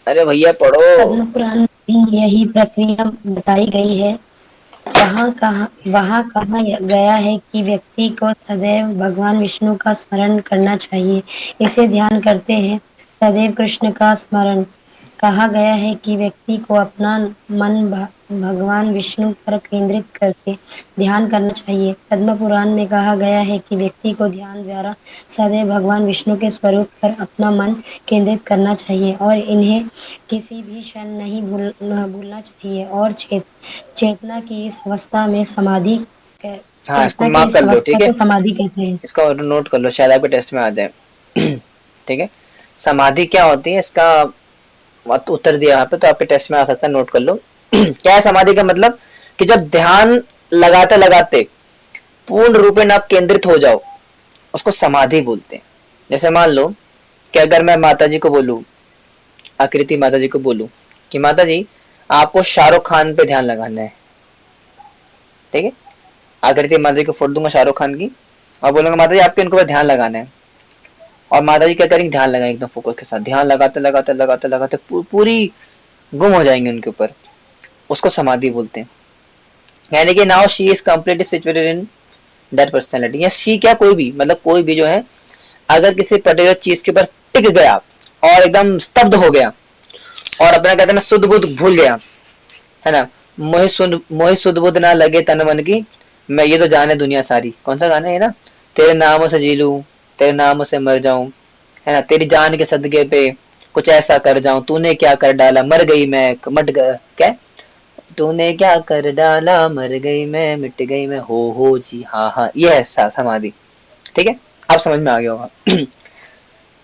अरे भैया पढ़ो। पद्म पुराण में भी यही प्रक्रिया बताई गई है। वहाँ कहा गया है कि व्यक्ति को सदैव भगवान विष्णु का स्मरण करना चाहिए। इसे ध्यान करते हैं सदैव कृष्ण का स्मरण। कहा गया है कि व्यक्ति को अपना मन भगवान विष्णु पर केंद्रित करके ध्यान करना चाहिए। पद्म पुराण में कहा गया है कि व्यक्ति को ध्यान द्वारा सदैव भगवान विष्णु के स्वरूप पर अपना मन केंद्रित करना चाहिए और इन्हें किसी भी क्षण नहीं भूलना चाहिए। और चेतना की इस अवस्था में समाधि हाँ, इसको चेतना की मार्क इस कर लो, अवस्था ठीक है, को समाधि कहते हैं। इसका नोट कर लो, शायद आपके टेस्ट में आ जाए। ठीक है, समाधि क्या होती है इसका उत्तर दिया यहाँ पे, तो आपके टेस्ट में आ सकता है, नोट कर लो। क्या है समाधि का मतलब? कि जब ध्यान लगाते लगाते पूर्ण रूपेण आप केंद्रित हो जाओ, उसको समाधि बोलते हैं। जैसे मान लो कि अगर मैं माता जी को बोलूं, आकृति माता जी को बोलूं कि माता जी आपको शाहरुख खान पे ध्यान लगाना है, ठीक है, आकृति माता जी को फोटो दूंगा शाहरुख खान की और बोलूंगा माता जी आपको इनके ऊपर ध्यान लगाना है, और माता जी क्या करेंगे, ध्यान लगाएंगे एकदम फोकस के साथ, ध्यान लगाते लगाते लगाते लगाते पूरी गुम हो जाएंगे उनके ऊपर, उसको समाधि बोलते हैं। यानी कि now she is completely situated in that personality, या शी क्या कोई भी, मतलब कोई भी जो है अगर किसी पर्टिकुलर चीज के ऊपर टिक गया और एकदम स्तब्ध हो गया और अपना कहते हैं ना शुद्ध बुद्ध भूल गया, है ना, मोहि सुध बुद्ध ना लगे तन मन की, मैं ये तो जाने दुनिया सारी, कौन सा गाना है ना, तेरे नाम से जी लूं, तेरे नाम से मर जाऊं, है ना, तेरी जान के सदके पे कुछ ऐसा कर जाऊं, तूने क्या कर डाला मर गई मैं मट गया, क्या तूने क्या कर डाला मर गई मैं मिट गई मैं, हो जी हाँ हाँ, ये है समाधि। ठीक है, आप समझ में आ गया होगा।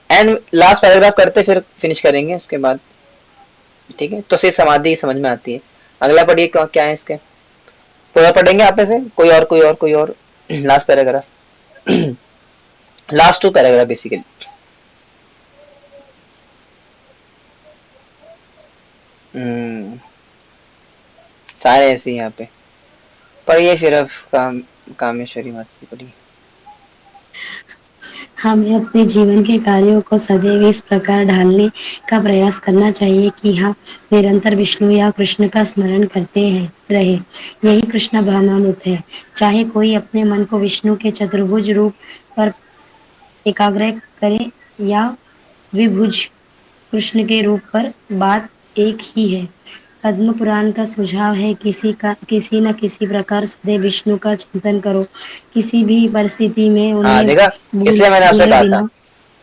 एंड लास्ट पैराग्राफ करते फिर फिनिश करेंगे इसके बाद। ठीक है, तो सिर्फ समाधि समझ में आती है। अगला पढ़िए क्या है इसके, कोई और पढ़ेंगे आप में से, कोई और last paragraph, last two paragraph basically. सारे ऐसे ही यहाँ पे पढ़िए, फिर अब कामेश्वरी माता की पढ़िए। हमें अपने जीवन के कार्यों को सदैव इस प्रकार ढालने का प्रयास करना चाहिए कि हम निरंतर विष्णु या कृष्ण का स्मरण करते हैं रहे। यही कृष्ण भावनामृत है। चाहे कोई अपने मन को विष्णु के चतुर्भुज रूप पर एकाग्र करे या द्विभुज कृष्ण के रूप पर, बात एक ही है। पद्म पुराण का सुझाव है किसी न किसी प्रकार सदैव विष्णु का चिंतन करो, किसी भी परिस्थिति में हाँ उन्हें देखा, इसलिए मैंने आपसे भूले कहा था, बिना।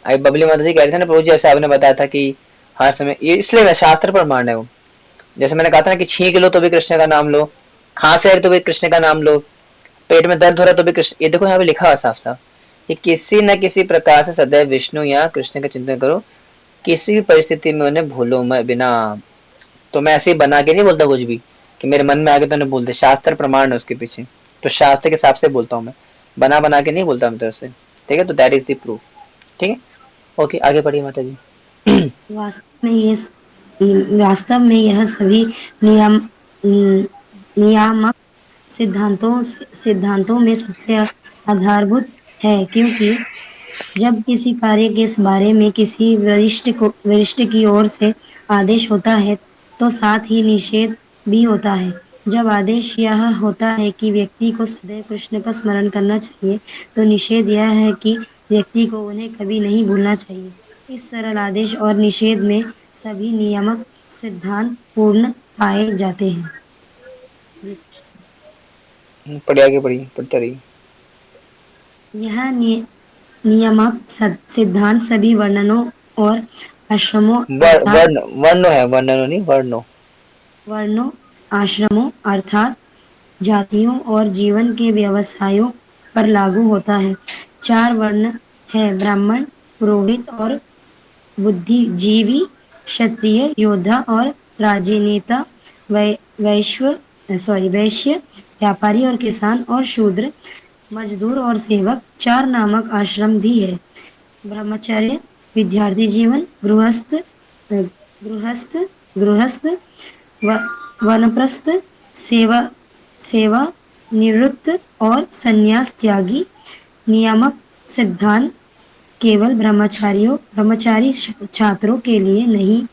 अभी बबली माता जी कह रहे थे ना प्रभु जी, ऐसे आपने बताया था कि हर समय, ये इसलिए मैं शास्त्र पर मान है वो, जैसे मैंने कहा था ना कि छींक लो तो भी कृष्ण का नाम लो, खांसे तो भी कृष्ण का नाम लो, पेट में दर्द हो रहा है तो भी कृष्ण, ये देखो यहाँ पे लिखा है साफ साफ, कि किसी न किसी प्रकार से सदैव विष्णु या कृष्ण का चिंतन करो, किसी भी परिस्थिति में उन्हें भूलो मैं बिना। तो मैं ऐसे ही बना के नहीं बोलता कुछ भी कि मेरे मन में आगे तो नहीं बोलते, शास्त्र प्रमाण है उसके पीछे, तो शास्त्र के हिसाब से बोलता हूँ मैं, बना बना के नहीं बोलता मैं तरफ से। ठीक है, तो दैट इज द प्रूफ। ठीक है, ओके आगे बढ़िए माता जी। वास्तव में वास्तव में यह सभी नियम नियामक सिद्धांतों में सबसे आधारभूत है, क्योंकि जब किसी कार्य के बारे में किसी वरिष्ठ की ओर से आदेश होता है, तो साथ ही निषेध भी होता है। जब आदेश यह होता है कि व्यक्ति को सदैव कृष्ण का स्मरण करना चाहिए, तो निषेध यह है कि व्यक्ति को उन्हें कभी नहीं भूलना चाहिए। इस सरल आदेश और निषेध में सभी नियामक सिद्धांत पूर्ण पाए जाते हैं। पढ़िए आगे पढ़िए, पढ़ते रहिए। यह नियामक सिद्धांत सभी वर्णनों और आश्रमों अर्थात वर्णो है, वर्णनो नहीं, वर्णो। वर्णों आश्रमों अर्थात जातियों और जीवन के व्यवसायों पर लागू होता है। 4 वर्ण है: ब्राह्मण, पुरोहित और बुद्धिजीवी, क्षत्रिय, योद्धा और राजनेता, वैश्य, व्यापारी और किसान, और शूद्र, मजदूर और सेवक। 4 नामक आश्रम भी है: ब्रह्मचर्य, विद्यार्थी जीवन, गृहस्थ गृहस्थ, वानप्रस्थ, सेवा सेवा निवृत्त और संन्यास त्यागी। नियामक सिद्धांत केवल ब्रह्मचारी छात्रों के लिए नहीं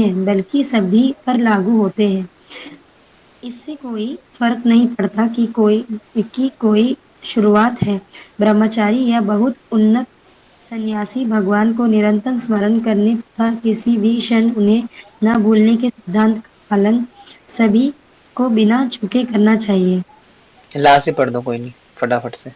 है, बल्कि सभी पर लागू होते हैं। इससे कोई फर्क नहीं पड़ता कि कोई शुरुआत है ब्रह्मचारी या बहुत उन्नत सन्यासी। भगवान को निरंतर स्मरण करने तथा किसी भी क्षण उन्हें न भूलने के सिद्धांत का पालन सभी को बिना चूके करना चाहिए। लास्ट ही पढ़ दो, कोई नहीं, फटाफट से।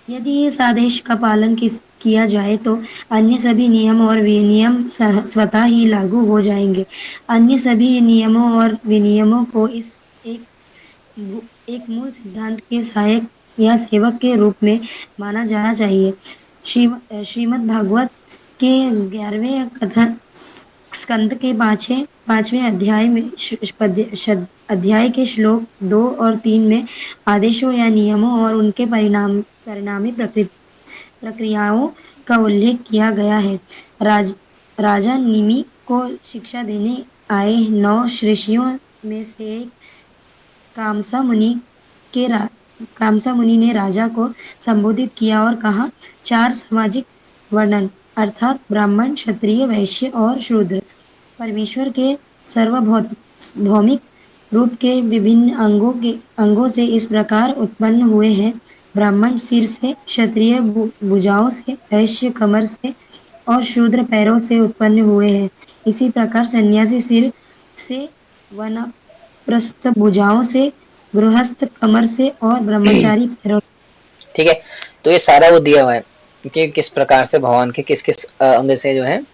यदि इस आदेश का पालन किया जाए, तो अन्य सभी नियम और विनियम स्वतः ही लागू हो जाएंगे। अन्य सभी नियमों और विनियमों को एक मूल सिद्धांत के सहायक या सेवक के रूप में माना जाना चाहिए। श्रीमद् भागवत के 11वें स्कंद के पांचवें अध्याय में अध्याय के श्लोक 2 और 3 में आदेशों या नियमों और उनके परिणामी प्रक्रियाओं का उल्लेख किया गया है। राजा निमि को शिक्षा देने आए 9 ऋषियों में से एक कामसा मुनि कामसा मुनि ने राजा को संबोधित किया और कहा, 4 सामाजिक वर्णन अर्थात ब्राह्मण, क्षत्रिय, वैश्य और शूद्र परमेश्वर के सार्वभौमिक रूप के विभिन्न अंगों से इस प्रकार उत्पन्न हुए हैं। ब्राह्मण सिर से, क्षत्रिय भुजाओं से, वैश्य कमर से और शूद्र पैरों से उत्पन्न हुए हैं। इसी प्रकार सन्यासी सिर से, वानप्रस्थ भुजाओं से, गृहस्थ कमर से और ब्रह्मचारी पैरों। ठीक है, तो ये सारा वो दिया हुआ है कि किस प्रकार से भगवान के किस किस अंग से जो है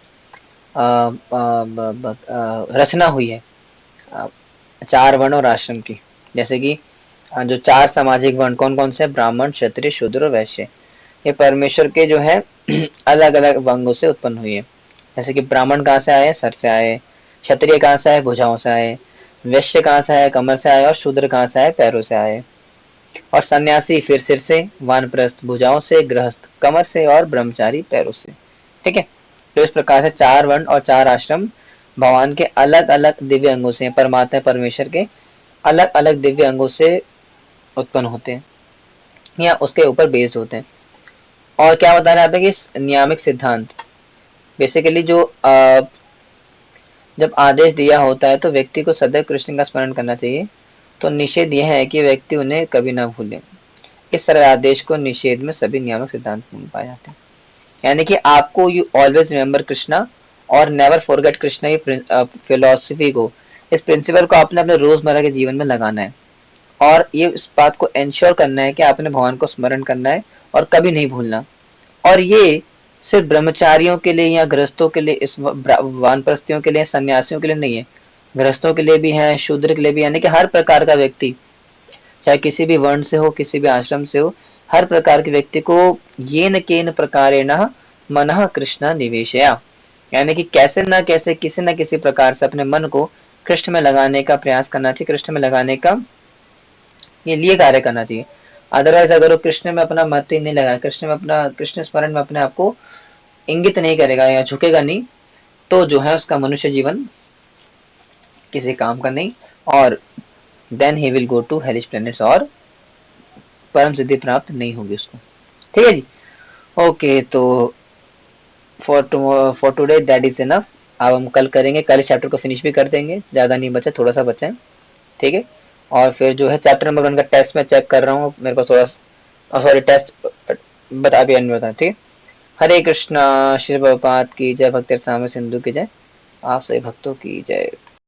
रचना हुई है 4 वर्ण और आश्रम की। जैसे कि जो 4 सामाजिक वर्ण कौन कौन से, ब्राह्मण, क्षत्रिय, शूद्र और वैश्य, ये परमेश्वर के जो है अलग अलग अंगों से उत्पन्न हुई है। जैसे कि ब्राह्मण कहाँ से आए, सर से आए, क्षत्रिय कहाँ से आए, भुजाओं से आए, वैश्य कहाँ से आए, कमर से आए, और शूद्र कहाँ से आए, पैरों से आए, और सन्यासी फिर सिर से, वानप्रस्थ भुजाओं से, गृहस्थ कमर से और ब्रह्मचारी पैरों से। ठीक है, तो इस प्रकार से 4 वर्ण और 4 आश्रम भगवान के अलग अलग दिव्य अंगों से, परमात्मा परमेश्वर के अलग अलग दिव्य अंगों से उत्पन्न होते हैं या उसके ऊपर बेस्ड होते हैं। और क्या बता रहे हैं कि नियामक सिद्धांत बेसिकली जो जब आदेश दिया होता है तो व्यक्ति को सदैव कृष्ण का स्मरण करना चाहिए। तो निषेध यह है कि व्यक्ति उन्हें कभी ना भूले। इस तरह आदेश को निषेध में सभी नियामक सिद्धांत पाए जाते हैं। यानी कि आपको यू ऑलवेज रिमेम्बर कृष्णा और नेवर फॉरगेट कृष्णा, ये फिलॉसफी को, इस प्रिंसिपल को आपने अपने रोजमर्रा के जीवन में लगाना है और ये इस बात को इंश्योर करना है कि आपने भगवान को स्मरण करना है और कभी नहीं भूलना। और ये सिर्फ ब्रह्मचारियों के लिए या गृहस्थों के लिए, इस वानप्रस्थियों के लिए, सन्यासियों के लिए नहीं है, गृहस्थों के लिए भी है, शूद्र के लिए भी, यानी कि हर प्रकार का व्यक्ति, चाहे किसी भी वर्ण से हो, किसी भी आश्रम से हो, हर प्रकार के व्यक्ति को येन केन प्रकारेण मनः कृष्ण निवेशया, यानी कि कैसे ना कैसे, किसी न किसी प्रकार से अपने मन को कृष्ण में लगाने का प्रयास करना चाहिए, कृष्ण में लगाने का ये लिए कार्य करना चाहिए। अदरवाइज अगर वो कृष्ण में अपना मत ही नहीं लगाए, कृष्ण में अपना, कृष्ण स्मरण में अपने आप को इंगित नहीं करेगा या झुकेगा नहीं, तो जो है उसका मनुष्य जीवन किसी काम का नहीं, और then he will go to hellish planets, और परम सिद्धि प्राप्त नहीं होगी उसको। ठीक है जी, ओके। तो for today that is enough. अब हम कल करेंगे, कल इस चैप्टर को फिनिश भी कर देंगे, ज्यादा नहीं बचा, थोड़ा सा बचा है। ठीक है, और फिर जो है चैप्टर नंबर 1 का टेस्ट मैं चेक कर रहा हूँ, मेरे पास थोड़ा सॉरी टेस्ट बता अभी एंड में बता। ठीक है, हरे कृष्णा, श्री प्रभुपाद की जय, भक्त सामने सिंधु की जय, आप सभी भक्तों की जय।